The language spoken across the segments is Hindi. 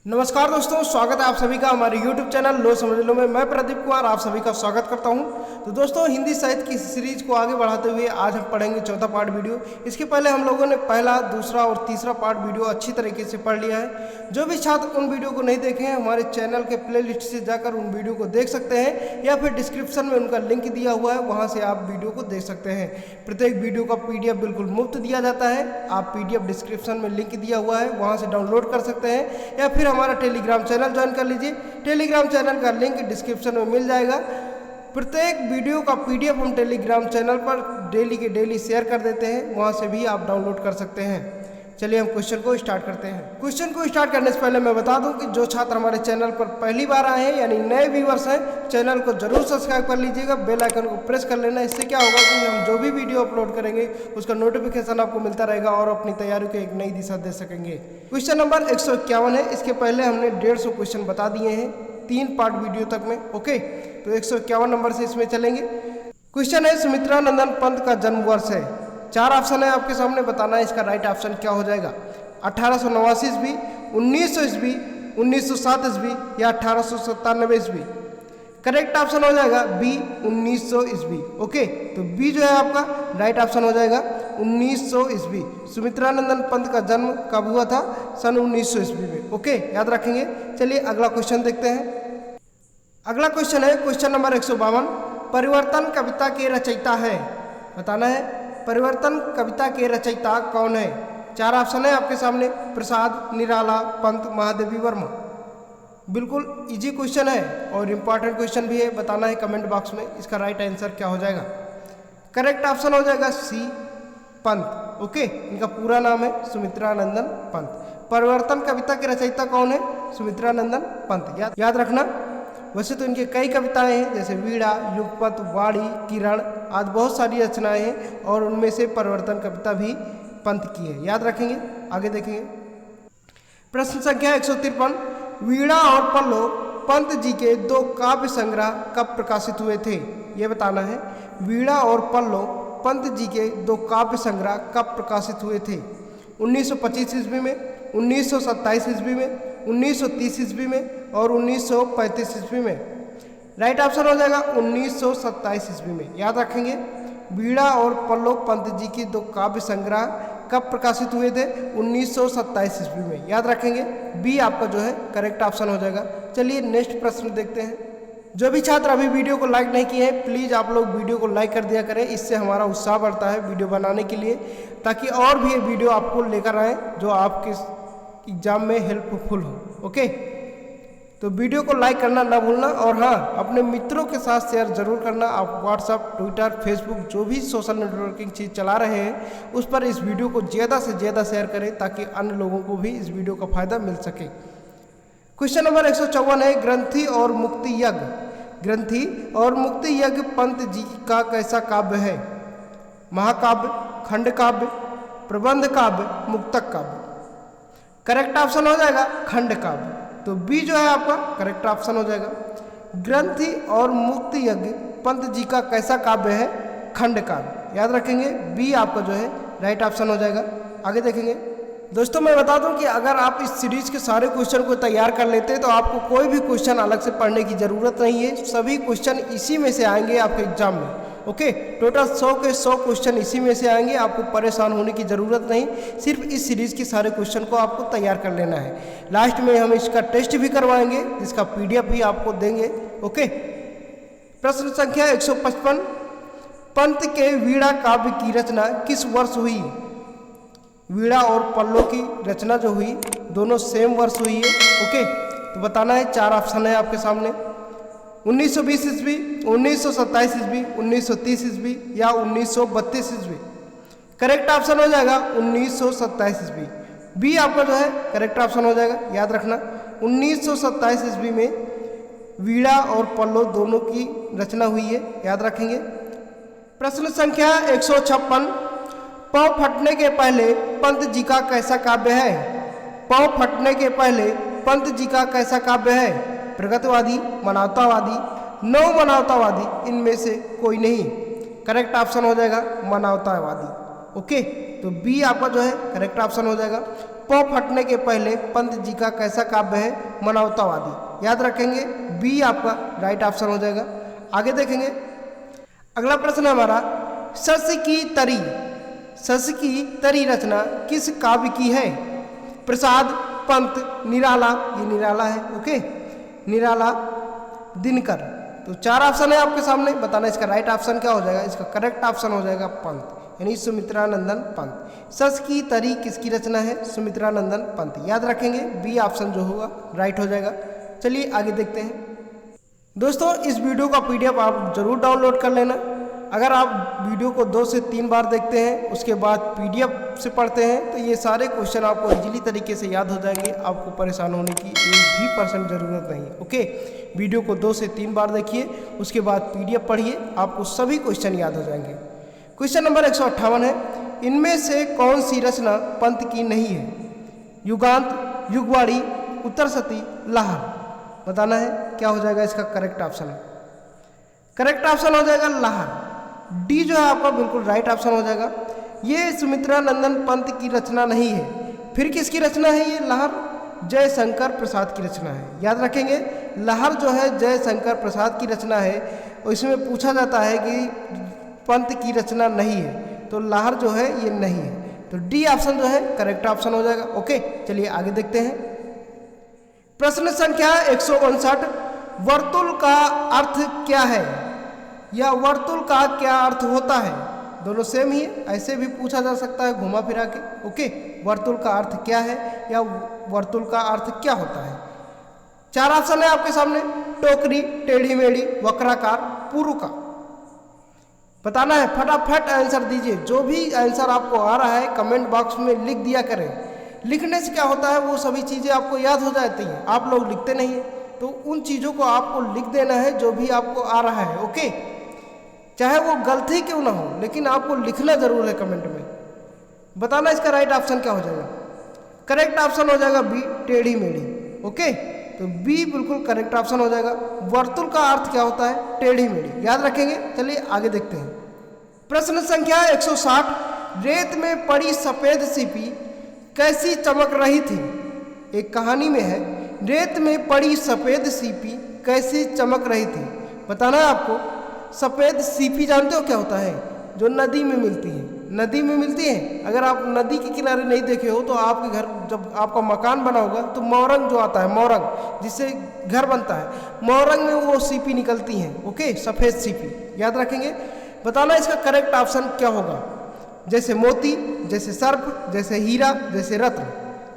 नमस्कार दोस्तों, स्वागत है आप सभी का हमारे YouTube चैनल लो समझ लो में। मैं प्रदीप कुमार आप सभी का स्वागत करता हूं। तो दोस्तों, हिंदी साहित्य की सीरीज को आगे बढ़ाते हुए आज हम पढ़ेंगे चौथा पार्ट वीडियो। इसके पहले हम लोगों ने पहला, दूसरा और तीसरा पार्ट वीडियो अच्छी तरीके से पढ़ लिया है। जो भी छात्र उन वीडियो को नहीं देखे हैं, हमारे चैनल के प्ले लिस्ट से जाकर उन वीडियो को देख सकते हैं, या फिर डिस्क्रिप्शन में उनका लिंक दिया हुआ है, वहाँ से आप वीडियो को देख सकते हैं। प्रत्येक वीडियो का PDF बिल्कुल मुफ्त दिया जाता है। आप PDF डिस्क्रिप्शन में लिंक दिया हुआ है, वहाँ से डाउनलोड कर सकते हैं, या फिर हमारा टेलीग्राम चैनल ज्वाइन कर लीजिए। टेलीग्राम चैनल का लिंक डिस्क्रिप्शन में मिल जाएगा। प्रत्येक वीडियो का PDF हम टेलीग्राम चैनल पर डेली के डेली शेयर कर देते हैं, वहाँ से भी आप डाउनलोड कर सकते हैं। चलिए हम क्वेश्चन को स्टार्ट करते हैं। क्वेश्चन को स्टार्ट करने से पहले मैं बता दूं कि जो छात्र हमारे चैनल पर पहली बार आए हैं, यानी नए व्यूअर्स हैं, चैनल को जरूर सब्सक्राइब कर लीजिएगा, बेल आइकन को प्रेस कर लेना। इससे क्या होगा कि हम जो भी वीडियो अपलोड करेंगे उसका नोटिफिकेशन आपको मिलता रहेगा और अपनी तैयारी को एक नई दिशा दे सकेंगे। क्वेश्चन नंबर 151 है। इसके पहले हमने 150 क्वेश्चन बता दिए हैं 3 पार्ट वीडियो तक में। ओके, तो 151 नंबर से इसमें चलेंगे। क्वेश्चन है, सुमित्रानंदन पंत का जन्म वर्ष है। 4 ऑप्शन है आपके सामने, बताना है इसका राइट ऑप्शन क्या हो जाएगा। 1889 ईस्वी, 1900 ईस्वी, 1907 ईस्वी या 1897 ईस्वी। करेक्ट ऑप्शन हो जाएगा बी, 1900 ईस्वी। ओके, तो बी जो है आपका राइट ऑप्शन हो जाएगा 1900 ईस्वी। सुमित्रानंदन पंत का जन्म कब हुआ था? सन 1900 ईस्वी में। ओके, याद रखेंगे। चलिए अगला क्वेश्चन देखते हैं। अगला क्वेश्चन है क्वेश्चन नंबर 152। परिवर्तन कविता के रचयिता है, बताना है परिवर्तन कविता के रचयिता कौन है। 4 ऑप्शन है आपके सामने, प्रसाद, निराला, पंत, महादेवी वर्मा। बिल्कुल इजी क्वेश्चन है और इम्पॉर्टेंट क्वेश्चन भी है। बताना है कमेंट बॉक्स में इसका राइट आंसर क्या हो जाएगा। करेक्ट ऑप्शन हो जाएगा सी, पंत। ओके, इनका पूरा नाम है सुमित्रानंदन पंत। परिवर्तन कविता के रचयिता कौन है? सुमित्रानंदन पंत। याद रखना। वैसे तो इनके कई कविताएं हैं, जैसे वीणा, युगपत, वाणी, किरण आदि बहुत सारी रचनाएं हैं, और उनमें से परिवर्तन कविता भी पंत की है। याद रखेंगे। आगे देखेंगे। प्रश्न संख्या 153। वीणा और पल्लो पंत जी के 2 काव्य संग्रह कब प्रकाशित हुए थे? ये बताना है। वीणा और पल्लो पंत जी के 2 काव्य संग्रह कब प्रकाशित हुए थे? 1925 ईस्वी में, 1927 ईस्वी में, 1930 ईस्वी में और 1935 ईस्वी में। राइट ऑप्शन हो जाएगा 1927 ईस्वी में। याद रखेंगे। वीणा और पल्लो पंत जी की 2 काव्य संग्रह कब प्रकाशित हुए थे? 1927 ईस्वी में। याद रखेंगे। बी आपका जो है करेक्ट ऑप्शन हो जाएगा। चलिए नेक्स्ट प्रश्न देखते हैं। जो भी छात्र अभी वीडियो को लाइक नहीं किए हैं, प्लीज़ आप लोग वीडियो को लाइक कर दिया करें। इससे हमारा उत्साह बढ़ता है वीडियो बनाने के लिए, ताकि और भी ये वीडियो आपको लेकर आए जो आपके एग्जाम में हेल्पफुल हो। ओके, तो वीडियो को लाइक करना ना भूलना, और हाँ, अपने मित्रों के साथ शेयर जरूर करना। आप व्हाट्सएप, ट्विटर, फेसबुक जो भी सोशल नेटवर्किंग चीज़ चला रहे हैं, उस पर इस वीडियो को ज़्यादा से ज़्यादा शेयर करें, ताकि अन्य लोगों को भी इस वीडियो का फायदा मिल सके। क्वेश्चन नंबर 154 है, ग्रंथि और मुक्ति यज्ञ। ग्रंथि और मुक्ति यज्ञ पंत जी का कैसा काव्य है? महाकाव्य, खंड काव्य, प्रबंध काव्य, मुक्तक काव्य। करेक्ट ऑप्शन हो जाएगा खंड काव्य। तो बी जो है आपका करेक्ट ऑप्शन हो जाएगा। ग्रंथि और मुक्ति यज्ञ पंत जी का कैसा काव्य है? खंड काव्य। याद रखेंगे। बी आपका जो है राइट ऑप्शन हो जाएगा। आगे देखेंगे। दोस्तों, मैं बता दूं कि अगर आप इस सीरीज के सारे क्वेश्चन को तैयार कर लेते हैं तो आपको कोई भी क्वेश्चन अलग से पढ़ने की ज़रूरत नहीं है। सभी क्वेश्चन इसी में से आएंगे आपके एग्जाम में। ओके, टोटल 100 के 100 क्वेश्चन इसी में से आएंगे। आपको परेशान होने की ज़रूरत नहीं, सिर्फ इस सीरीज़ के सारे क्वेश्चन को आपको तैयार कर लेना है। लास्ट में हम इसका टेस्ट भी करवाएंगे, जिसका PDF भी आपको देंगे। ओके, प्रश्न संख्या 155। पंत के वीणा काव्य की रचना किस वर्ष हुई? वीणा और पल्लो की रचना जो हुई, दोनों सेम वर्ष हुई है। ओके, तो बताना है। 4 ऑप्शन है आपके सामने, 1920 ईस्वी, 1927 ईस्वी, 1930 ईस्वी या 1932 ईस्वी। करेक्ट ऑप्शन हो जाएगा 1927 ईस्वी। बी आपका जो है करेक्ट ऑप्शन हो जाएगा। याद रखना, 1927 ईस्वी में वीणा और पल्लो दोनों की रचना हुई है। याद रखेंगे। प्रश्न संख्या 156। पौ फटने के पहले पंत जी का कैसा काव्य है? पौ फटने के पहले पंत जी का कैसा काव्य है? प्रगतिवादी, मानवतावादी, नव मानवतावादी, इनमें से कोई नहीं। करेक्ट ऑप्शन हो जाएगा मानवतावादी। ओके, तो बी आपका जो है करेक्ट ऑप्शन हो जाएगा। प फटने के पहले पंत जी का कैसा काव्य है? मानवतावादी। याद रखेंगे, बी आपका राइट ऑप्शन हो जाएगा। आगे देखेंगे, अगला प्रश्न है हमारा, शश की तरी रचना किस काव्य की है? प्रसाद, पंत, निराला, ये निराला है, ओके, निराला, दिनकर। तो 4 ऑप्शन है आपके सामने, बताना इसका राइट ऑप्शन क्या हो जाएगा। इसका करेक्ट ऑप्शन हो जाएगा पंत, यानी सुमित्रानंदन पंत। शश की तरी किसकी रचना है? सुमित्रानंदन पंत। याद रखेंगे, बी ऑप्शन जो होगा राइट हो जाएगा। चलिए आगे देखते हैं। दोस्तों, इस वीडियो का PDF आप जरूर डाउनलोड कर लेना। अगर आप वीडियो को 2 से 3 बार देखते हैं, उसके बाद PDF से पढ़ते हैं, तो ये सारे क्वेश्चन आपको इजीली तरीके से याद हो जाएंगे। आपको परेशान होने की 1% ज़रूरत नहीं है, ओके। वीडियो को 2 से 3 बार देखिए, उसके बाद PDF पढ़िए, आपको सभी क्वेश्चन याद हो जाएंगे। क्वेश्चन नंबर 158 है, इनमें से कौन सी रचना पंत की नहीं है? युगांत, युगवाणी, उत्तरसती, लहर। बताना है क्या हो जाएगा इसका करेक्ट ऑप्शन। करेक्ट ऑप्शन हो जाएगा लहर। डी जो है आपका बिल्कुल राइट ऑप्शन हो जाएगा। ये सुमित्रानंदन पंत की रचना नहीं है। फिर किसकी रचना है ये लहर? जयशंकर प्रसाद की रचना है। याद रखेंगे, लहर जो है जयशंकर प्रसाद की रचना है, और इसमें पूछा जाता है कि पंत की रचना नहीं है, तो लहर जो है ये नहीं है। तो डी ऑप्शन जो है करेक्ट ऑप्शन हो जाएगा, ओके। चलिए आगे देखते हैं। प्रश्न संख्या 159, वर्तुल का अर्थ क्या है? या वर्तुल का क्या अर्थ होता है? दोनों सेम ही है, ऐसे भी पूछा जा सकता है घुमा फिरा के, ओके। वर्तुल का अर्थ क्या है या वर्तुल का अर्थ क्या होता है? 4 ऑप्शन है आपके सामने, टोकरी, टेढ़ी मेढ़ी, वक्राकार, पुरुका। बताना है, फटाफट आंसर दीजिए। जो भी आंसर आपको आ रहा है कमेंट बॉक्स में लिख दिया करें। लिखने से क्या होता है, वो सभी चीज़ें आपको याद हो जाती हैं। आप लोग लिखते नहीं हैं, तो उन चीज़ों को आपको लिख देना है जो भी आपको आ रहा है, ओके। चाहे वो गलती क्यों ना हो, लेकिन आपको लिखना जरूर है कमेंट में। बताना इसका राइट ऑप्शन क्या हो जाएगा। करेक्ट ऑप्शन हो जाएगा बी, टेढ़ी मेढ़ी, ओके। तो बी बिल्कुल करेक्ट ऑप्शन हो जाएगा। वर्तुल का अर्थ क्या होता है? टेढ़ी मेढ़ी। याद रखेंगे। चलिए आगे देखते हैं। प्रश्न संख्या 160, रेत में पड़ी सफेद सीपी कैसी चमक रही थी? एक कहानी में है, रेत में पड़ी सफेद सीपी कैसी चमक रही थी। बताना है आपको। सफेद सीपी जानते हो क्या होता है? जो नदी में मिलती है, नदी में मिलती है। अगर आप नदी के किनारे नहीं देखे हो, तो आपके घर जब आपका मकान बना होगा, तो मोरंग जो आता है, मोरंग जिससे घर बनता है, मोरंग में वो सीपी निकलती हैं, ओके, सफेद सीपी। याद रखेंगे। बताना इसका करेक्ट ऑप्शन क्या होगा। जैसे मोती, जैसे सर्प, जैसे हीरा, जैसे रत्न।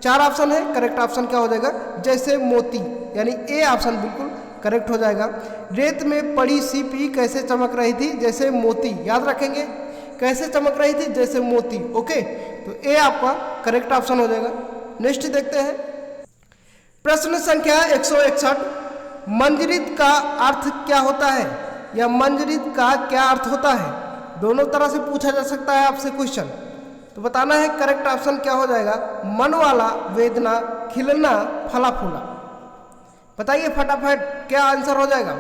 4 ऑप्शन है, करेक्ट ऑप्शन क्या हो जाएगा? जैसे मोती, यानी ए ऑप्शन बिल्कुल करेक्ट हो जाएगा। रेत में पड़ी सीपी कैसे चमक रही थी? जैसे मोती। याद रखेंगे, कैसे चमक रही थी? जैसे मोती, ओके। तो ए आपका करेक्ट ऑप्शन हो जाएगा। नेक्स्ट देखते हैं। प्रश्न संख्या 161, मंजरीत का अर्थ क्या होता है? या मंजरीत का क्या अर्थ होता है? दोनों तरह से पूछा जा सकता है आपसे क्वेश्चन। तो बताना है करेक्ट ऑप्शन क्या हो जाएगा। मन वाला, वेदना, खिलना, फला फूला। बताइए फटाफट क्या आंसर हो जाएगा।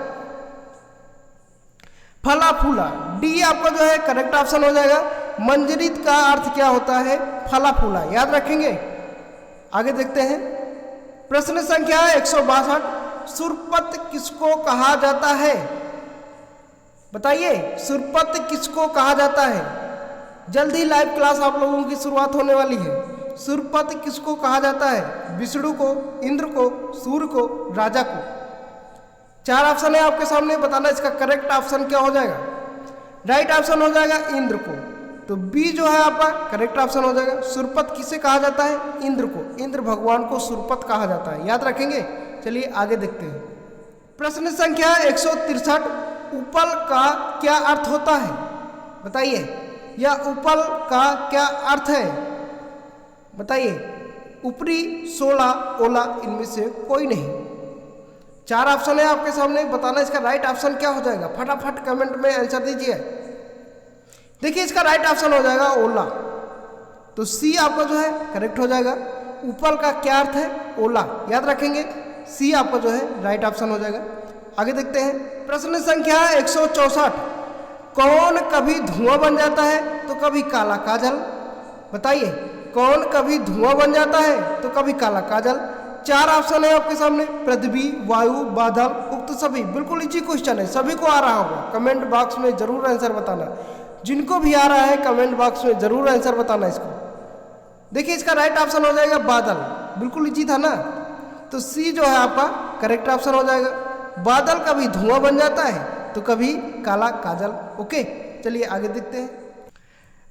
फला फूला। डी आपका जो है करेक्ट ऑप्शन हो जाएगा। मंजरीत का अर्थ क्या होता है? फला फूला। याद रखेंगे। आगे देखते हैं। प्रश्न संख्या 162, सुरपत किसको कहा जाता है? बताइए, सुरपत किसको कहा जाता है? जल्दी लाइव क्लास आप लोगों की शुरुआत होने वाली है। सुरपत किसको कहा जाता है? विष्णु को, इंद्र को, सूर्य को, राजा को। 4 ऑप्शन है आपके सामने। बताना इसका करेक्ट ऑप्शन क्या हो जाएगा। राइट ऑप्शन हो जाएगा इंद्र को। तो बी जो है आपका करेक्ट ऑप्शन हो जाएगा। सुरपत किसे कहा जाता है? इंद्र को। इंद्र भगवान को सुरपत कहा जाता है। याद रखेंगे। चलिए आगे देखते हैं। प्रश्न संख्या 163, उपल का क्या अर्थ होता है? बताइए, या उपल का क्या अर्थ है? बताइए। ऊपरी, सोला, ओला, इनमें से कोई नहीं। 4 ऑप्शन है आपके सामने। बताना इसका राइट ऑप्शन क्या हो जाएगा। फटाफट कमेंट में आंसर दीजिए। देखिए, इसका राइट ऑप्शन हो जाएगा ओला। तो सी आपका जो है करेक्ट हो जाएगा। उपल का क्या अर्थ है? ओला। याद रखेंगे। सी आपका जो है राइट ऑप्शन हो जाएगा। आगे देखते हैं। प्रश्न संख्या 164, कौन कभी धुआं बन जाता है तो कभी काला काजल? बताइए, कौन कभी धुआं बन जाता है तो कभी काला काजल। 4 ऑप्शन है आपके सामने, पृथ्वी, वायु, बादल, उक्त सभी। बिल्कुल इजी क्वेश्चन है, सभी को आ रहा होगा। कमेंट बॉक्स में जरूर आंसर बताना, जिनको भी आ रहा है कमेंट बॉक्स में जरूर आंसर बताना इसको। देखिए इसका राइट ऑप्शन हो जाएगा बादल, बिल्कुल इजी था ना। तो सी जो है आपका करेक्ट ऑप्शन हो जाएगा। बादल कभी धुआं बन जाता है तो कभी काला काजल। ओके, चलिए आगे देखते हैं।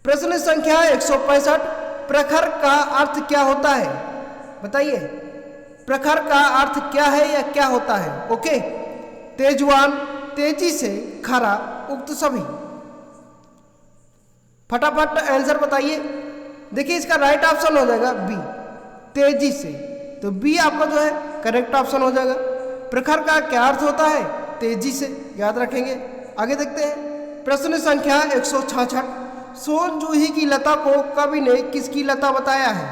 प्रश्न संख्या 165, प्रखर का अर्थ क्या होता है? बताइए, प्रखर का अर्थ क्या है या क्या होता है? ओके, तेजवान, तेजी से, खरा, उक्त सभी। फटाफट आंसर बताइए। देखिए इसका राइट ऑप्शन हो जाएगा बी, तेजी से। तो बी आपका जो है करेक्ट ऑप्शन हो जाएगा। प्रखर का क्या अर्थ होता है? तेजी से, याद रखेंगे। आगे देखते हैं। प्रश्न संख्या 166, सोन जूही की लता को कवि ने किसकी लता बताया है?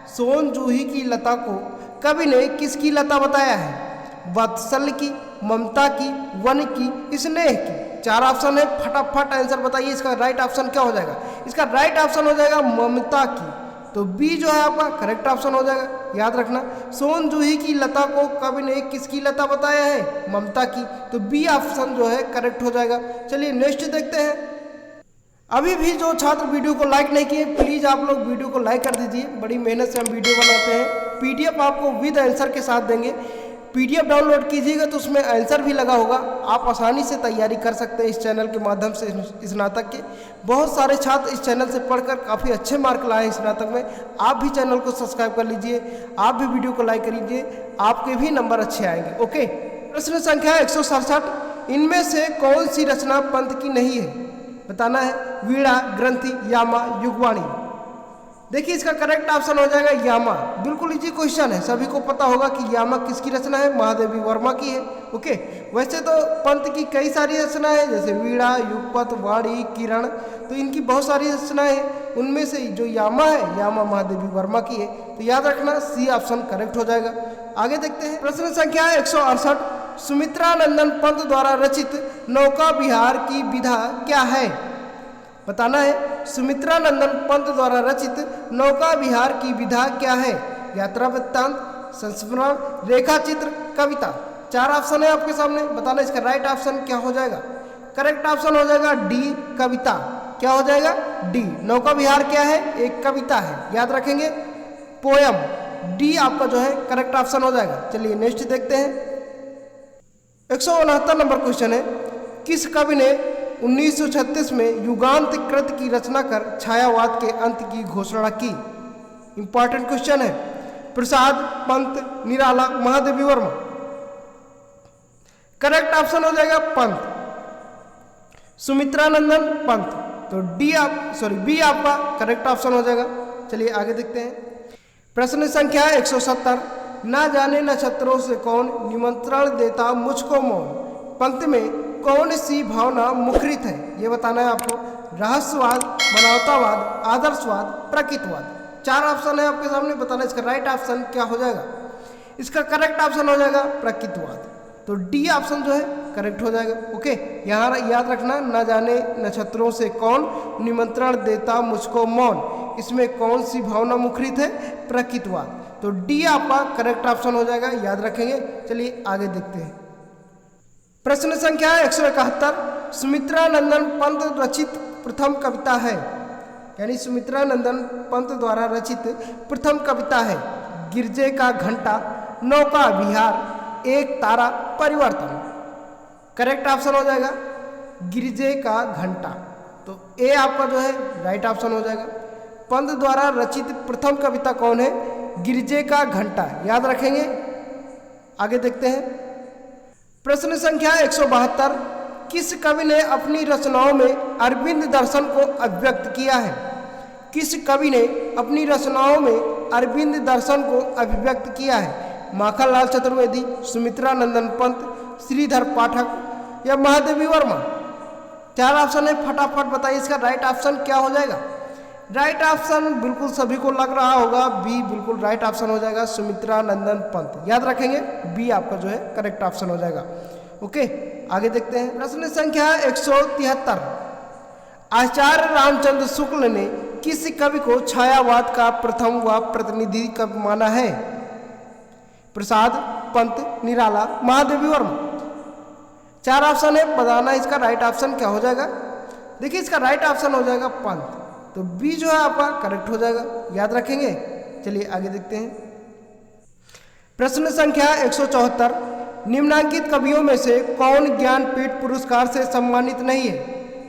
सोन जूही की लता को कवि ने किसकी लता बताया है? वात्सल्य की, ममता की, वन की, स्नेह की। 4 ऑप्शन है, फटाफट आंसर बताइए। इसका राइट ऑप्शन क्या हो जाएगा? इसका राइट ऑप्शन हो जाएगा ममता की। तो बी जो है आपका करेक्ट ऑप्शन हो जाएगा, याद रखना। सोन जूही की लता को कवि ने किसकी लता बताया है? ममता की। तो बी ऑप्शन जो है करेक्ट हो जाएगा। चलिए नेक्स्ट देखते हैं। अभी भी जो छात्र वीडियो को लाइक नहीं किए, प्लीज़ आप लोग वीडियो को लाइक कर दीजिए। बड़ी मेहनत से हम वीडियो बनाते हैं। पीडीएफ आपको विद आंसर के साथ देंगे। पीडीएफ डाउनलोड कीजिएगा तो उसमें आंसर भी लगा होगा। आप आसानी से तैयारी कर सकते हैं इस चैनल के माध्यम से। स्नातक के बहुत सारे छात्र इस चैनल से पढ़कर काफ़ी अच्छे मार्क लाए हैं स्नातक में। आप भी चैनल को सब्सक्राइब कर लीजिए, आप भी वीडियो को लाइक करिए, आपके भी नंबर अच्छे आएंगे। ओके, प्रश्न संख्या 167, इनमें से कौन सी रचना पंत की नहीं है? बताना है। वीणा, ग्रंथि, यामा, युगवाणी। देखिए इसका करेक्ट ऑप्शन हो जाएगा यामा। बिल्कुल इजी क्वेश्चन है, सभी को पता होगा कि यामा किसकी रचना है? महादेवी वर्मा की है। ओके, वैसे तो पंत की कई सारी रचनाएं हैं, जैसे वीणा, युगपत, वाणी, किरण, तो इनकी बहुत सारी रचनाएं हैं। उनमें से जो यामा है, यामा महादेवी वर्मा की है। तो याद रखना सी ऑप्शन करेक्ट हो जाएगा। आगे देखते हैं। प्रश्न संख्या 168, सुमित्रा नंदन पंत द्वारा रचित नौका विहार की विधा क्या है? बताना है। सुमित्रा नंदन पंत द्वारा रचित नौका विहार की विधा क्या है? यात्रा वृत्तांत, संस्मरण, रेखा चित्र, कविता। 4 ऑप्शन है आपके सामने, बताना इसका राइट ऑप्शन क्या हो जाएगा? करेक्ट ऑप्शन हो जाएगा डी, कविता। क्या हो जाएगा? डी। नौका विहार क्या है? एक कविता है, याद रखेंगे, पोयम। डी आपका जो है करेक्ट ऑप्शन हो जाएगा। चलिए नेक्स्ट देखते हैं। 169 नंबर क्वेश्चन है, किस कवि ने 1936 में युगांत कृत की रचना कर छायावाद के अंत की घोषणा की? इंपॉर्टेंट क्वेश्चन है। प्रसाद, पंत, निराला, महादेवी वर्मा। करेक्ट ऑप्शन हो जाएगा पंत, सुमित्रा नंदन पंत। तो बी आपका करेक्ट ऑप्शन हो जाएगा। चलिए आगे देखते हैं। प्रश्न संख्या 170, ना जाने नक्षत्रों से कौन निमंत्रण देता मुझको मौन। पंक्ति में कौन सी भावना मुखरित है? ये बताना है आपको। रहस्यवाद, मानवतावाद, आदर्शवाद, प्रकृतिवाद। 4 ऑप्शन है आपके सामने, बताना इसका राइट ऑप्शन क्या हो जाएगा? इसका करेक्ट ऑप्शन हो जाएगा प्रकृतिवाद। तो डी ऑप्शन जो है करेक्ट हो जाएगा। ओके, यहाँ याद रखना, ना जाने नक्षत्रों से कौन निमंत्रण देता मुझको मौन, इसमें कौन सी भावना मुखरित है? प्रकृतिवाद। तो डी आपका करेक्ट ऑप्शन हो जाएगा, याद रखेंगे। चलिए आगे देखते हैं। प्रश्न संख्या 171, सुमित्रा नंदन पंत रचित प्रथम कविता है? यानी सुमित्रा नंदन पंत द्वारा रचित प्रथम कविता है। गिरजे का घंटा, नौका विहार, एक तारा, परिवर्तन। करेक्ट ऑप्शन हो जाएगा गिरजे का घंटा। तो ए आपका जो है राइट ऑप्शन हो जाएगा। पंत द्वारा रचित प्रथम कविता कौन है? गिरजे का घंटा, याद रखेंगे। आगे देखते हैं। प्रश्न संख्या 172, किस कवि ने अपनी रचनाओं में अरविंद दर्शन को अभिव्यक्त किया है? किस कवि ने अपनी रचनाओं में अरविंद दर्शन को अभिव्यक्त किया है? माखनलाल चतुर्वेदी, सुमित्रा नंदन पंत, श्रीधर पाठक या महादेवी वर्मा। 4 ऑप्शन है, फटाफट बताइए इसका राइट ऑप्शन क्या हो जाएगा? राइट ऑप्शन बिल्कुल सभी को लग रहा होगा बी, बिल्कुल राइट ऑप्शन हो जाएगा सुमित्रा नंदन पंत। याद रखेंगे बी आपका जो है करेक्ट ऑप्शन हो जाएगा। ओके, आगे देखते हैं। प्रश्न संख्या 173, आचार्य रामचंद्र शुक्ल ने किस कवि को छायावाद का प्रथम व प्रतिनिधि कवि माना है? प्रसाद, पंत, निराला, महादेवी वर्मा। 4 ऑप्शन है, बताना इसका राइट ऑप्शन क्या हो जाएगा। देखिए इसका राइट ऑप्शन हो जाएगा पंत, तो बी जो है आपका करेक्ट हो जाएगा, याद रखेंगे। चलिए आगे देखते हैं। प्रश्न संख्या 174, निम्नांकित कवियों में से कौन ज्ञानपीठ पुरस्कार से सम्मानित नहीं है?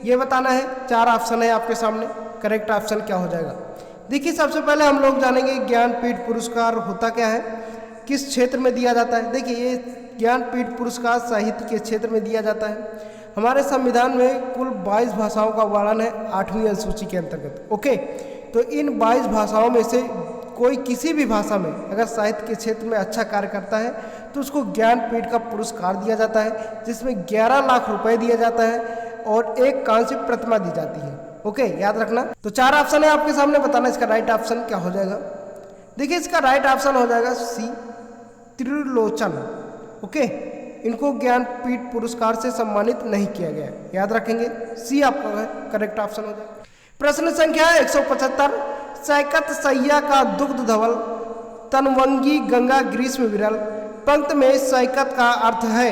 ये बताना है। 4 ऑप्शन है आपके सामने, करेक्ट ऑप्शन क्या हो जाएगा। देखिए सबसे पहले हम लोग जानेंगे ज्ञानपीठ पुरस्कार होता क्या है, किस क्षेत्र में दिया जाता है। देखिए ये ज्ञानपीठ पुरस्कार साहित्य के क्षेत्र में दिया जाता है। हमारे संविधान में कुल 22 भाषाओं का वर्णन है 8वीं अनुसूची के अंतर्गत। ओके, तो इन 22 भाषाओं में से कोई किसी भी भाषा में अगर साहित्य के क्षेत्र में अच्छा कार्य करता है तो उसको ज्ञानपीठ का पुरस्कार दिया जाता है, जिसमें 11 लाख रुपए दिया जाता है और एक कांस्य प्रतिमा दी जाती है। ओके, याद रखना। तो 4 ऑप्शन है आपके सामने, बताना इसका राइट ऑप्शन क्या हो जाएगा। देखिए इसका राइट ऑप्शन हो जाएगा सी, त्रिलोचन। ओके, इनको ज्ञानपीठ पुरस्कार से सम्मानित नहीं किया गया, याद रखेंगे। सी आपका करेक्ट ऑप्शन हो जाएगा। प्रश्न संख्या 175, सैकत सैया का दुग्ध धवल तनवंगी गंगा ग्रीष्म विरल। पंक्त में सैकत का अर्थ है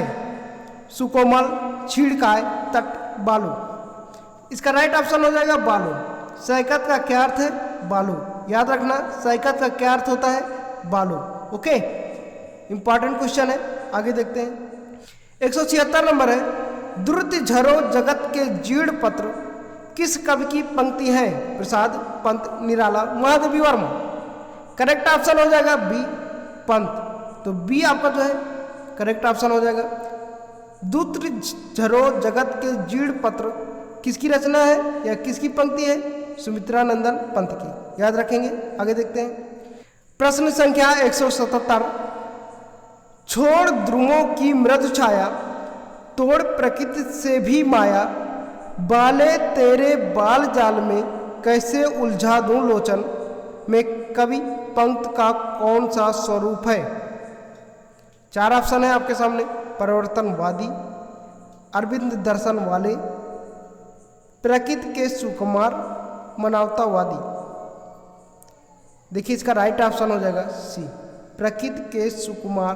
सुकोमल, छीड़काय, तट, बालू। इसका राइट ऑप्शन हो जाएगा बालू। सैकत का क्या अर्थ है? बालू। याद रखना, सैकत का क्या अर्थ होता है? बालू। ओके, इंपॉर्टेंट क्वेश्चन है, आगे देखते हैं। 176 नंबर है, द्रुत झरो जगत के जीर्ण पत्र किस कवि की पंक्ति है? प्रसाद, पंत, निराला, महादेवी वर्मा। करेक्ट ऑप्शन हो जाएगा बी, पंत। तो बी आपका जो है करेक्ट ऑप्शन हो जाएगा। द्रुत झरो जगत के जीर्ण पत्र किसकी रचना है या किसकी पंक्ति है? सुमित्रा नंदन पंत की, याद रखेंगे। आगे देखते हैं। प्रश्न संख्या 177, छोड़ ध्रुवों की मृदु छाया, तोड़ प्रकृति से भी माया, बाले तेरे बाल जाल में कैसे उलझा दूं लोचन, में कवि पंक्त का कौन सा स्वरूप है? 4 ऑप्शन है आपके सामने, परिवर्तनवादी, अरविंद दर्शन वाले, प्रकृति के सुकुमार, मानवतावादी। देखिए इसका राइट ऑप्शन हो जाएगा सी, प्रकृति के सुकुमार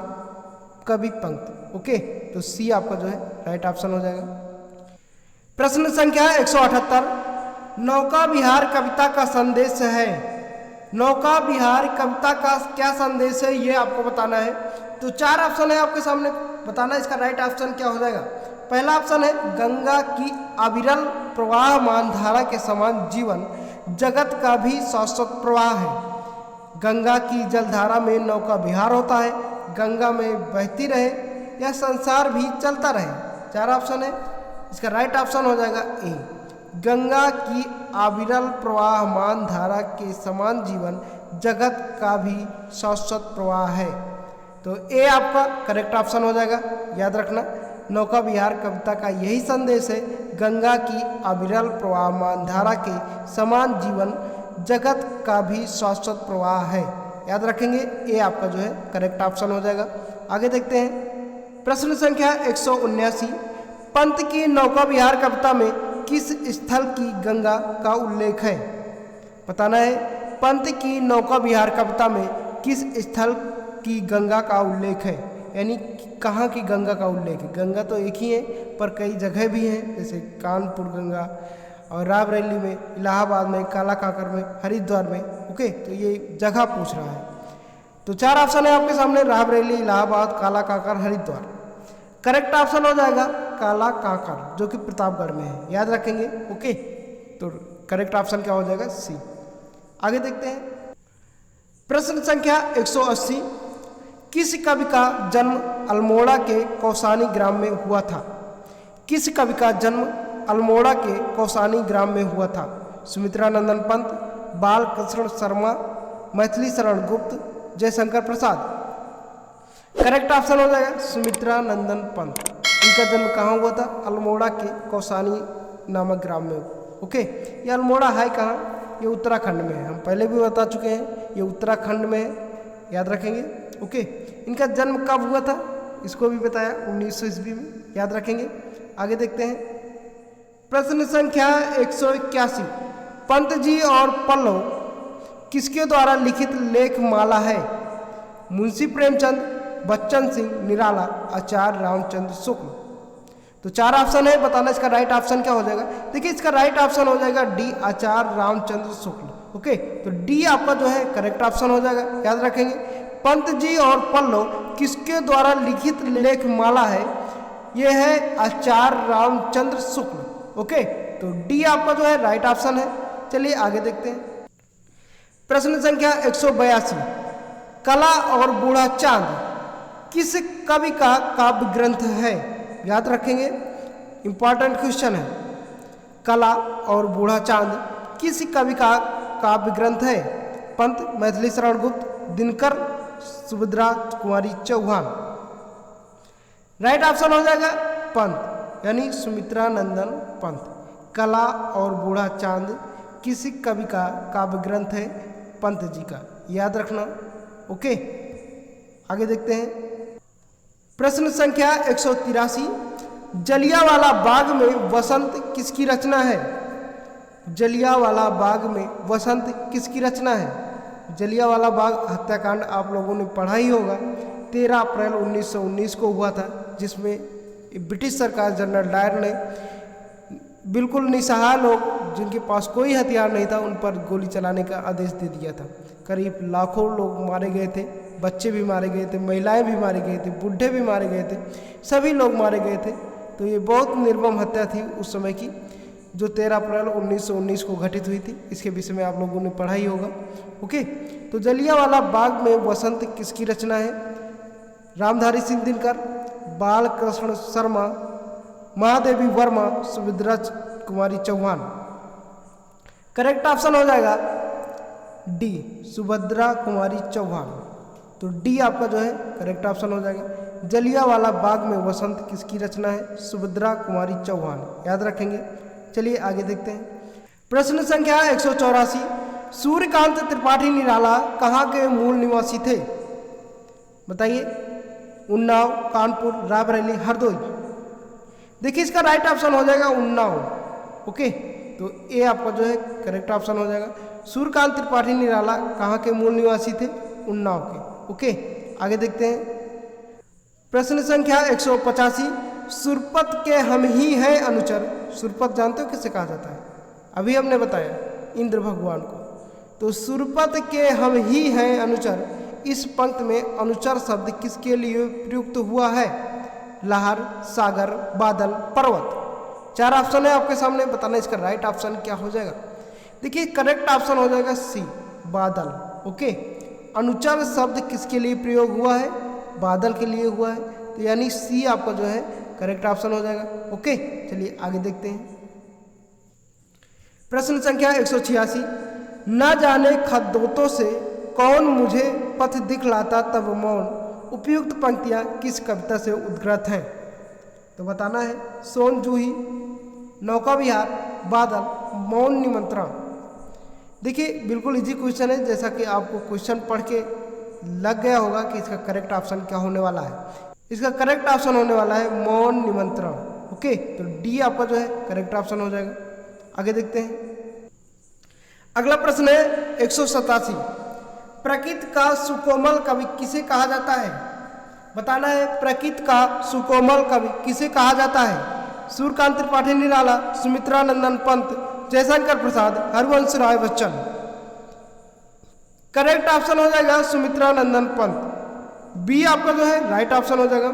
कवि पंक्त। ओके, तो सी आपका जो है राइट ऑप्शन हो जाएगा। प्रश्न संख्या 178, नौका विहार कविता का संदेश है। नौका विहार कविता का क्या संदेश है ये आपको बताना है। तो 4 ऑप्शन है आपके सामने, बताना इसका राइट ऑप्शन क्या हो जाएगा। पहला ऑप्शन है गंगा की अविरल प्रवाहमान धारा के समान जीवन जगत का भी शाश्वत प्रवाह है। गंगा की जलधारा में नौका विहार होता है, गंगा में बहती रहे या संसार भी चलता रहे। 4 ऑप्शन है, इसका राइट ऑप्शन हो जाएगा ए, गंगा की अविरल प्रवाहमान धारा के समान जीवन जगत का भी शाश्वत प्रवाह है। तो ए आपका करेक्ट ऑप्शन हो जाएगा, याद रखना। नौका विहार कविता का यही संदेश है, गंगा की अविरल प्रवाहमान धारा के समान जीवन जगत का भी शाश्वत प्रवाह है, याद रखेंगे। ए आपका जो है करेक्ट ऑप्शन हो जाएगा। आगे देखते हैं। प्रश्न संख्या 179, पंत की नौका विहार कविता में किस स्थल की गंगा का उल्लेख है? बताना है, पंत की नौका विहार कविता में किस स्थल की गंगा का उल्लेख है, यानी कहाँ की गंगा का उल्लेख है। गंगा तो एक ही है पर कई जगह भी हैं, जैसे कानपुर गंगा और रायबरेली में, इलाहाबाद में, काला काकर में, हरिद्वार में। ओके, तो ये जगह पूछ रहा है। तो 4 ऑप्शन है आपके सामने, रायबरेली, इलाहाबाद, काला काकर, हरिद्वार। करेक्ट ऑप्शन हो जाएगा काला काकर, जो कि प्रतापगढ़ में है, याद रखेंगे। ओके, तो करेक्ट ऑप्शन क्या हो जाएगा? सी। आगे देखते हैं। प्रश्न संख्या 180, किस कवि का जन्म अल्मोड़ा के कौसानी ग्राम में हुआ था? किस कवि का जन्म अल्मोड़ा के कौसानी ग्राम में हुआ था? सुमित्रा नंदन पंत, बालकृष्ण शर्मा, मैथिली शरण गुप्त, जयशंकर प्रसाद। करेक्ट ऑप्शन हो जाएगा सुमित्रा नंदन पंत। इनका जन्म कहाँ हुआ था? अल्मोड़ा के कौसानी नामक ग्राम में। ओके, ये अल्मोड़ा है कहाँ? ये उत्तराखंड में है, हम पहले भी बता चुके हैं, ये उत्तराखंड में है, याद रखेंगे। ओके, इनका जन्म कब हुआ था इसको भी बताया, 1900 ईस्वी में, याद रखेंगे। आगे देखते हैं। प्रश्न संख्या 181, पंत जी और पल्लव किसके द्वारा लिखित लेख माला है? मुंशी प्रेमचंद, बच्चन सिंह निराला, आचार्य रामचंद्र शुक्ल। तो 4 ऑप्शन है, बताना इसका राइट ऑप्शन क्या हो जाएगा। देखिए इसका राइट ऑप्शन हो जाएगा डी, आचार्य रामचंद्र शुक्ल। ओके, तो डी आपका जो है करेक्ट ऑप्शन हो जाएगा, याद रखेंगे। पंत जी और पल्लव किसके द्वारा लिखित लेख माला है? यह है आचार्य रामचंद्र शुक्ल। ओके, तो डी आपका जो है राइट ऑप्शन है। चलिए आगे देखते हैं। प्रश्न संख्या 182, कला और बूढ़ा चांद किस कवि का काव्य ग्रंथ है? याद रखेंगे, इंपॉर्टेंट क्वेश्चन है। कला और बूढ़ा चांद किस कवि का काव्य ग्रंथ है? पंत मैथिली शरण गुप्त, दिनकर, सुभद्रा कुमारी चौहान। राइट ऑप्शन हो जाएगा पंत, यानी सुमित्रा नंदन पंत। कला और बूढ़ा चांद किसी कवि का काव्य ग्रंथ है? पंत जी का, याद रखना। ओके, आगे देखते हैं। प्रश्न संख्या 183, जलियांवाला बाग में वसंत किसकी रचना है? जलियांवाला बाग में वसंत किसकी रचना है? जलियांवाला बाग हत्याकांड आप लोगों ने पढ़ा ही होगा। 13 अप्रैल 1919 को हुआ था, जिसमें ब्रिटिश सरकार जनरल डायर ने बिल्कुल निसहाय लोग जिनके पास कोई हथियार नहीं था उन पर गोली चलाने का आदेश दे दिया था। करीब लाखों लोग मारे गए थे, बच्चे भी मारे गए थे, महिलाएं भी मारे गए थे, बूढ़े भी मारे गए थे, सभी लोग मारे गए थे। तो ये बहुत निर्मम हत्या थी उस समय की, जो 13 अप्रैल 1919 को घटित हुई थी। इसके विषय में आप लोगों ने पढ़ा ही होगा। ओके, तो जलियांवाला बाग में वसंत किसकी रचना है? रामधारी सिंह दिनकर, बालकृष्ण शर्मा, महादेवी वर्मा, सुभद्रा कुमारी चौहान। करेक्ट ऑप्शन हो जाएगा डी, सुभद्रा कुमारी चौहान। तो डी आपका जो है करेक्ट ऑप्शन हो जाएगा। जलियांवाला बाग में वसंत किसकी रचना है? सुभद्रा कुमारी चौहान, याद रखेंगे। चलिए आगे देखते हैं। प्रश्न संख्या 184, सूर्यकांत त्रिपाठी निराला कहाँ के मूल निवासी थे? बताइए। उन्नाव, कानपुर, रायबरेली, हरदोई। देखिए इसका राइट ऑप्शन हो जाएगा उन्नाव। ओके, तो ए आपका जो है करेक्ट ऑप्शन हो जाएगा। सूर्यकांत त्रिपाठी निराला कहाँ के मूल निवासी थे? उन्नाव के। ओके, आगे देखते हैं। प्रश्न संख्या 185, सुरपत के हम ही हैं अनुचर। सुरपत जानते हो किसे कहा जाता है? अभी हमने बताया, इंद्र भगवान को। तो सुरपत के हम ही हैं अनुचर, इस पंक्ति में अनुचर शब्द किसके लिए प्रयुक्त हुआ है? लहर, सागर, बादल, पर्वत। 4 ऑप्शन है आपके सामने, बताना इसका राइट ऑप्शन क्या हो जाएगा। देखिए करेक्ट ऑप्शन हो जाएगा सी, बादल। ओके, अनुचर शब्द किसके लिए प्रयोग हुआ है? बादल के लिए हुआ है, तो यानी सी आपका जो है करेक्ट ऑप्शन हो जाएगा। ओके, चलिए आगे देखते हैं। प्रश्न संख्या 186, न जाने खद्दोतों से कौन मुझे पथ दिखलाता तब मौन, उपयुक्त पंक्तियां किस कविता से उद्गृत हैं? तो बताना है सोन जूही, नौका विहार, बादल, मौन निमंत्रण। देखिए बिल्कुल इजी क्वेश्चन है, जैसा कि आपको क्वेश्चन पढ़ के लग गया होगा कि इसका करेक्ट ऑप्शन क्या होने वाला है। इसका करेक्ट ऑप्शन होने वाला है मौन निमंत्रण। ओके, तो डी आपका जो है करेक्ट ऑप्शन हो जाएगा। आगे देखते हैं। अगला प्रश्न है 187, प्रकृति का सुकोमल कवि किसे कहा जाता है? बताना है प्रकृति का सुकोमल कवि किसे कहा जाता है? सूर्यकांत त्रिपाठी निराला, सुमित्रा नंदन पंत, जयशंकर प्रसाद, हरवंश राय बच्चन। करेक्ट ऑप्शन हो जाएगा सुमित्रा नंदन पंत। बी आपका जो है राइट ऑप्शन हो जाएगा।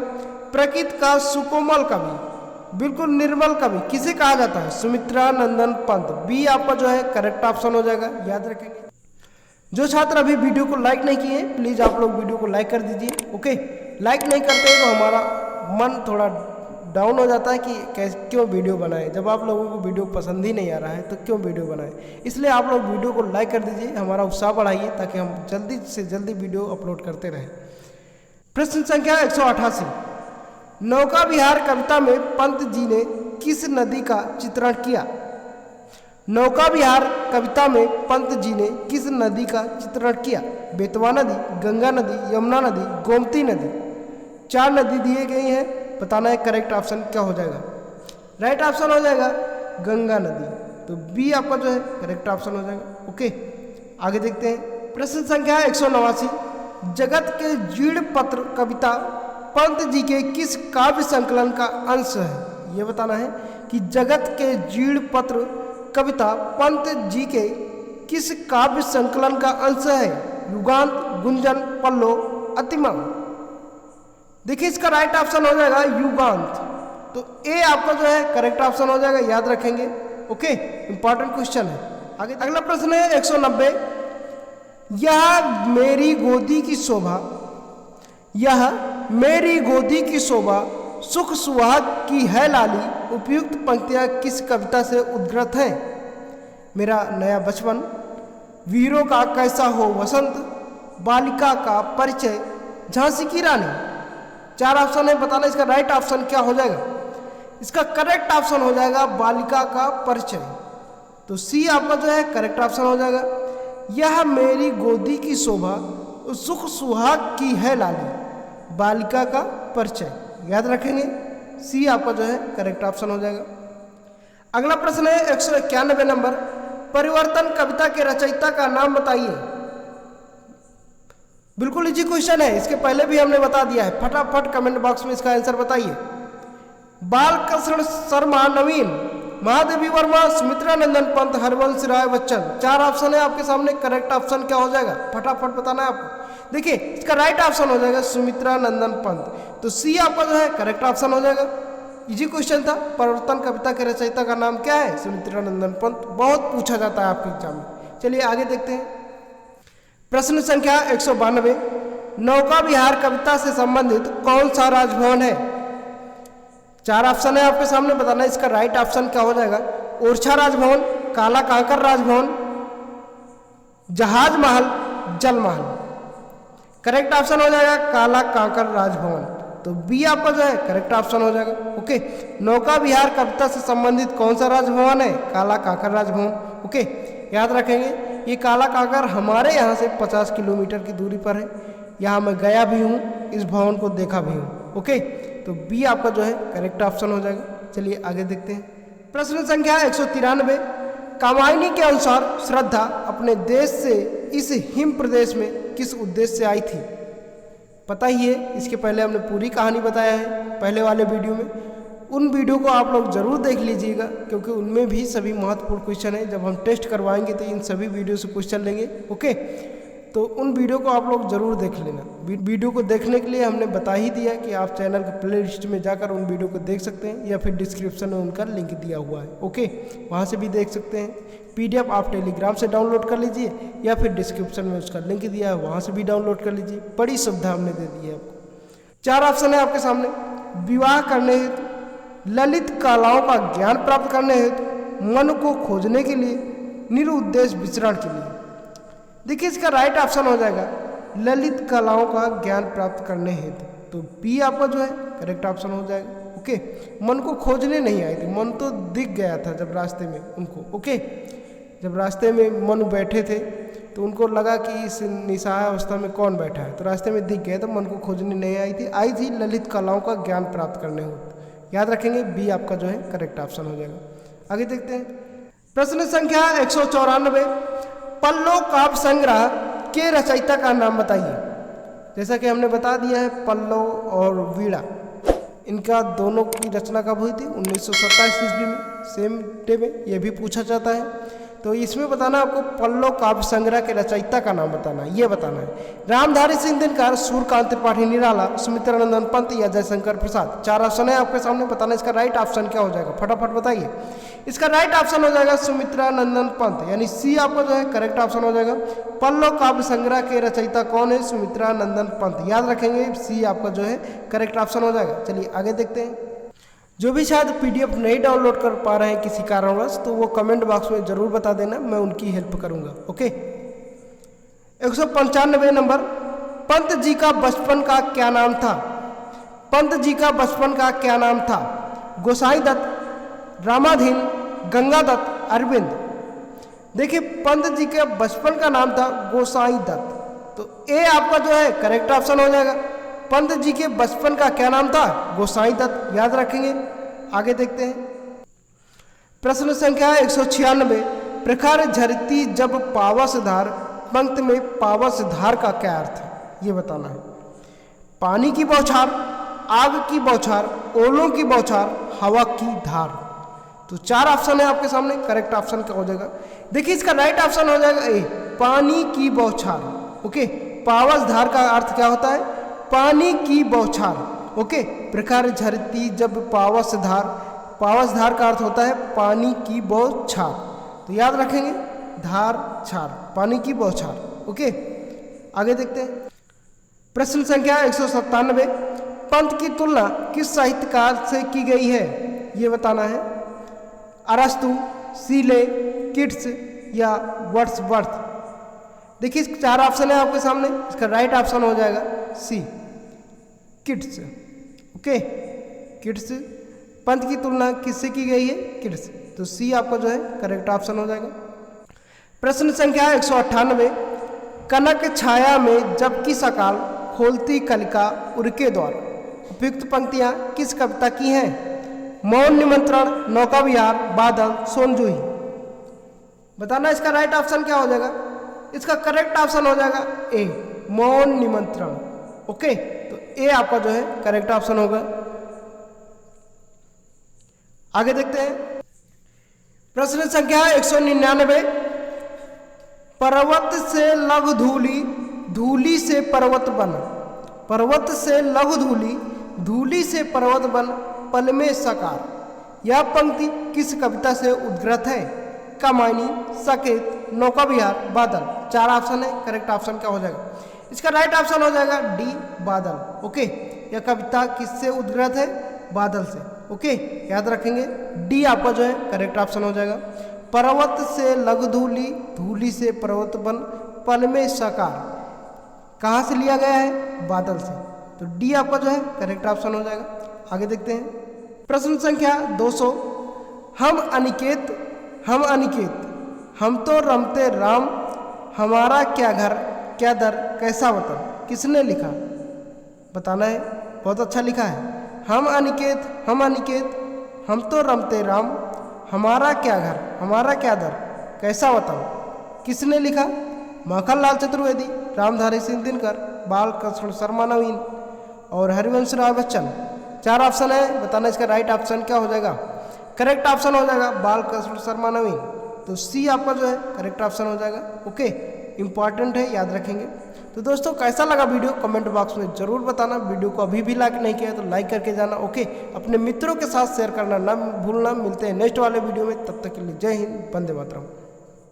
प्रकृति का सुकोमल कवि, बिल्कुल निर्मल कवि किसे कहा जाता है? सुमित्रा नंदन पंत। बी आपका जो है करेक्ट ऑप्शन हो जाएगा, याद रखेंगे। जो छात्र अभी वीडियो को लाइक नहीं किए प्लीज आप लोग वीडियो को लाइक कर दीजिए। ओके, लाइक नहीं करते तो हमारा मन थोड़ा डाउन हो जाता है कि क्यों वीडियो बनाएं, जब आप लोगों को वीडियो पसंद ही नहीं आ रहा है तो क्यों वीडियो बनाएं। इसलिए आप लोग वीडियो को लाइक कर दीजिए, हमारा उत्साह बढ़ाइए ताकि हम जल्दी से जल्दी वीडियो अपलोड करते रहें। प्रश्न संख्या 188, नौका विहार कविता में पंत जी ने किस नदी का चित्रण किया? नौका विहार कविता में पंत जी ने किस नदी का चित्रण किया? बेतवा नदी, गंगा नदी, यमुना नदी, गोमती नदी। 4 नदी दिए गई हैं, बताना है करेक्ट ऑप्शन क्या हो जाएगा। राइट ऑप्शन हो जाएगा गंगा नदी। तो बी आपका जो है करेक्ट ऑप्शन हो जाएगा। ओके, आगे देखते हैं। प्रश्न संख्या 189, जगत के जीर्ण पत्र कविता पंत जी के किस काव्य संकलन का अंश है? ये बताना है कि जगत के जीर्ण पत्र कविता पंत जी के किस काव्य संकलन का अंश है? युगांत, गुंजन, पल्लो, अतिमा। देखिए इसका राइट ऑप्शन हो जाएगा युगांत। तो ए आपका जो है करेक्ट ऑप्शन हो जाएगा, याद रखेंगे। ओके, इंपॉर्टेंट क्वेश्चन है। आगे अगला प्रश्न है 190, यह मेरी गोदी की शोभा, यह मेरी गोदी की शोभा सुख सुहाग की है लाली, उपयुक्त पंक्तियां किस कविता से उद्गृत हैं? मेरा नया बचपन, वीरों का कैसा हो वसंत, बालिका का परिचय, झांसी की रानी। 4 ऑप्शन है, बताना इसका राइट ऑप्शन क्या हो जाएगा। इसका करेक्ट ऑप्शन हो जाएगा बालिका का परिचय। तो सी आपका जो है करेक्ट ऑप्शन हो जाएगा। यह मेरी गोदी की शोभा सुख सुहाग की है लाली, बालिका का परिचय, याद रखेंगे। सी आपका जो है करेक्ट ऑप्शन हो जाएगा। अगला प्रश्न है 191 नंबर, परिवर्तन कविता के रचयिता का नाम बताइए। बिल्कुल इजी क्वेश्चन है, इसके पहले भी हमने बता दिया है। फटाफट कमेंट बॉक्स में इसका आंसर बताइए। बालकृष्ण शर्मा, नवीन, महादेवी वर्मा, सुमित्रा नंदन पंत, हरवंश राय बच्चन। 4 ऑप्शन है आपके सामने, करेक्ट ऑप्शन क्या हो जाएगा फटाफट बताना है आपको। देखिए इसका राइट ऑप्शन हो जाएगा सुमित्रा नंदन पंत। तो सी आपका जो है करेक्ट ऑप्शन हो जाएगा। इजी क्वेश्चन था। परिवर्तन कविता के रचयिता का नाम क्या है? सुमित्रा नंदन पंत। बहुत पूछा जाता है आपके एग्जाम में। चलिए आगे देखते हैं। प्रश्न संख्या 192, नौका विहार कविता से संबंधित कौन सा राजभवन है? 4 ऑप्शन है आपके सामने, बताना इसका राइट ऑप्शन क्या हो जाएगा। ओरछा राजभवन, काला कांकर राजभवन, जहाज महल, जल महल। करेक्ट ऑप्शन हो जाएगा काला कांकर राजभवन। तो बी आपका जो है करेक्ट ऑप्शन हो जाएगा। ओके, नौका विहार कविता से संबंधित कौन सा राजभवन है? काला कांकर राजभवन। ओके, याद रखेंगे। ये काला कांकर हमारे यहाँ से 50 किलोमीटर की दूरी पर है। यहाँ मैं गया भी हूँ, इस भवन को देखा भी हूँ। ओके, तो बी आपका जो है करेक्ट ऑप्शन हो जाएगा। चलिए आगे देखते हैं। प्रश्न संख्या 193, कामायनी के अनुसार श्रद्धा अपने देश से इस हिम प्रदेश में किस उद्देश्य से आई थी? पता ही है, इसके पहले हमने पूरी कहानी बताया है पहले वाले वीडियो में। उन वीडियो को आप लोग जरूर देख लीजिएगा, क्योंकि उनमें भी सभी महत्वपूर्ण क्वेश्चन है। जब हम टेस्ट करवाएंगे तो इन सभी वीडियो से क्वेश्चन लेंगे। ओके, तो उन वीडियो को आप लोग जरूर देख लेना। वीडियो को देखने के लिए हमने बता ही दिया कि आप चैनल के प्ले लिस्ट में जाकर उन वीडियो को देख सकते हैं, या फिर डिस्क्रिप्शन में उनका लिंक दिया हुआ है। ओके, वहाँ से भी देख सकते हैं। PDF आप टेलीग्राम से डाउनलोड कर लीजिए, या फिर डिस्क्रिप्शन में उसका लिंक दिया है, वहाँ से भी डाउनलोड कर लीजिए। बड़ी सुविधा हमने दे दी है आपको। 4 ऑप्शन है आपके सामने। विवाह करने हेतु, ललित कलाओं का ज्ञान प्राप्त करने हेतु, मन को खोजने के लिए, निरुद्देश्य विचरण के लिए। देखिए इसका राइट ऑप्शन हो जाएगा ललित कलाओं का ज्ञान प्राप्त करने हेतु। तो बी आपका जो है करेक्ट ऑप्शन हो जाएगा। ओके, मन को खोजने नहीं आए थे, मन तो दिख गया था जब रास्ते में उनको। ओके, जब रास्ते में मन बैठे थे तो उनको लगा कि इस निस्सहाय अवस्था में कौन बैठा है, तो रास्ते में दिख गया, तो मन को खोजने नहीं आई थी ललित कलाओं का ज्ञान प्राप्त करने हेतु। याद रखेंगे, बी आपका जो है करेक्ट ऑप्शन हो जाएगा। आगे देखते हैं। प्रश्न संख्या 194, पल्लो काव्य संग्रह के रचयिता का नाम बताइए। जैसा कि हमने बता दिया है, पल्लव और वीणा, इनका दोनों की रचना कब हुई थी? 1927 ईस्वी में, सेम डे में। यह भी पूछा जाता है। तो इसमें बताना आपको पल्लव काव्य संग्रह के रचयिता का नाम बताना है, ये बताना है। रामधारी सिंह दिनकर, सूर्यकांत त्रिपाठी निराला, सुमित्रा नंदन पंत या जयशंकर प्रसाद। 4 ऑप्शन है आपके सामने, बताना इसका राइट ऑप्शन क्या हो जाएगा फटाफट बताइए। इसका राइट ऑप्शन हो जाएगा सुमित्रा नंदन पंत, यानी सी आपका जो है करेक्ट ऑप्शन हो जाएगा। पल्लव काव्य संग्रह के रचयिता कौन है? सुमित्रा नंदन पंत। याद रखेंगे, सी आपका जो है करेक्ट ऑप्शन हो जाएगा। चलिए आगे देखते हैं। जो भी शायद PDF नहीं डाउनलोड कर पा रहे हैं किसी कारणवश, तो वो कमेंट बॉक्स में जरूर बता देना, मैं उनकी हेल्प करूंगा। ओके, 195 नंबर, पंत जी का बचपन का क्या नाम था? पंत जी का बचपन का क्या नाम था? गोसाई दत्त, रामाधीन, गंगादत्त, अरविंद। देखिए पंत जी के बचपन का नाम था गोसाई दत्त। तो ए आपका जो है करेक्ट ऑप्शन हो जाएगा। पंत जी के बचपन का क्या नाम था? गोसाई दत्त। याद रखेंगे। आगे देखते हैं। प्रश्न संख्या 196, प्रखर झरती जब पावस धार, पंक्ति में पावस धार का क्या अर्थ है, ये बताना है। पानी की बौछार, आग की बौछार, ओलों की बौछार, हवा की धार। तो 4 ऑप्शन है आपके सामने, करेक्ट ऑप्शन क्या हो जाएगा? देखिए इसका राइट ऑप्शन हो जाएगा ए, पानी की बौछार। ओके, पावस धार का अर्थ क्या होता है? पानी की बौछार। ओके, प्रखर झरती जब पावस धार, पावस धार का अर्थ होता है पानी की बौछार। तो याद रखेंगे, धार छार, पानी की बौछार। ओके, आगे देखते हैं। प्रश्न संख्या 197, पंत की तुलना किस साहित्यकार से की गई है, ये बताना है। अरस्तु, सीले, किट्स या वर्ड्सवर्थ। देखिए 4 ऑप्शन है आपके सामने, इसका राइट ऑप्शन हो जाएगा सी, किट्स। ओके, किट्स, पंत की तुलना किससे की गई है? किट्स। तो सी आपका जो है करेक्ट ऑप्शन हो जाएगा। प्रश्न संख्या 198, कनक छाया में जबकि सकाल, खोलती कलिका उनके द्वार। उपयुक्त पंक्तियां किस कविता की हैं? मौन निमंत्रण, नौका विहार, बादल, सोनजूही। बताना इसका राइट ऑप्शन क्या हो जाएगा? इसका करेक्ट ऑप्शन हो जाएगा ए, मौन निमंत्रण। ओके, तो ए आपका जो है करेक्ट ऑप्शन होगा। आगे देखते हैं। प्रश्न संख्या 199, पर्वत से लघु धूलि, धूलि से पर्वत बन, पर्वत से लघु धूलि, धूलि से पर्वत बन, पल में साकार। यह पंक्ति किस कविता से उद्गृत है? कामायनी, साकेत, नौका विहार, बादल। 4 ऑप्शन है, करेक्ट ऑप्शन क्या हो जाएगा? इसका राइट ऑप्शन हो जाएगा डी, बादल। ओके, यह कविता किससे उद्गृत है? बादल से। ओके, याद रखेंगे, डी आपका जो है करेक्ट ऑप्शन हो जाएगा। पर्वत से लघु धूलि, धूलि से पर्वत बन, पल में साकार, कहाँ से लिया गया है? बादल से। तो डी आपका जो है करेक्ट ऑप्शन हो जाएगा। आगे देखते हैं। प्रश्न संख्या 200, हम अनिकेत, हम अनिकेत, हम तो रमते राम, हमारा क्या घर क्या दर कैसा वतन, किसने लिखा? बताना है, बहुत अच्छा लिखा है। हम अनिकेत, हम अनिकेत, हम तो रमते राम, हमारा क्या घर हमारा क्या दर कैसा वतन, किसने लिखा? माखनलाल चतुर्वेदी, रामधारी सिंह दिनकर, बालकृष्ण शर्मा नवीन और हरिवंश राय बच्चन। 4 ऑप्शन है, बताना इसका राइट ऑप्शन क्या हो जाएगा? करेक्ट ऑप्शन हो जाएगा बालकृष्ण शर्मा नवीन। तो सी आपका जो है करेक्ट ऑप्शन हो जाएगा। ओके, इंपॉर्टेंट है, याद रखेंगे। तो दोस्तों कैसा लगा वीडियो कमेंट बॉक्स में जरूर बताना। वीडियो को अभी भी लाइक नहीं किया तो लाइक करके जाना। ओके, अपने मित्रों के साथ शेयर करना ना भूलना। मिलते हैं नेक्स्ट वाले वीडियो में, तब तक के लिए जय हिंद, वंदे मातरम।